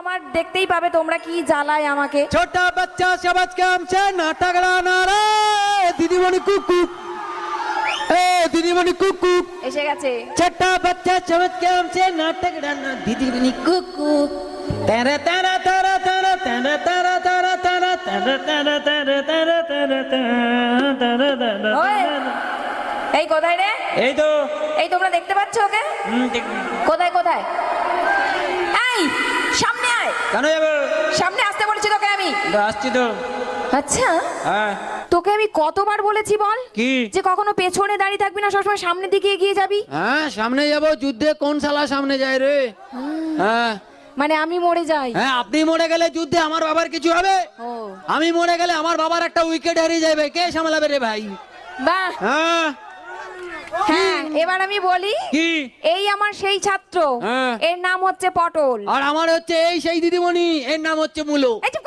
আমার দেখতেই পাবে তোমরা কি জ্বালায় আমাকে। छोटा बच्चा समझ के हमसे नाटक गाना रे दीदी मणि कुकू ए दीदी मणि कुकू এসে गए छोटा बच्चा समझ के हमसे नाटक गाना दीदी मणि कुकू तेरा तेरा तेरा तेरा तेरा तेरा तेरा तेरा तेरा तेरा तेरा तेरा तेरा तेरा ওই এই কোথায় রে? এই তো এই তোমরা দেখতে পাচ্ছ ওকে? কোথায় কোথায়? এই সামনে আয়। কেন যাবে? সামনে আসতে বলেছি তোকে আমি। আসছি তো। আচ্ছা হ্যাঁ তোকে আমি কতবার বলেছি বল কি যে কখনো পেছনে দাঁড়িয়ে থাকবি না, সবসময় সামনের দিকে এগিয়ে যাবি। হ্যাঁ সামনে যাব, যুদ্ধে কোন শালা সামনে যায় রে? হ্যাঁ মানে আমি মরে যাই? হ্যাঁ আপনি মরে গেলে যুদ্ধে আমার বাবার কিছু হবে? ও আমি মরে গেলে আমার বাবার একটা উইকেট হারিয়ে যাবে, কে সামলাবে রে ভাই? বাহ। হ্যাঁ হ্যাঁ এবার আমি বলি, কি? এই আমার সেই ছাত্র, হ্যাঁ। এর নাম হচ্ছে পটল। আর আমার হচ্ছে এই সেই দিদিমণি, এর নাম হচ্ছে মুলো। এই যে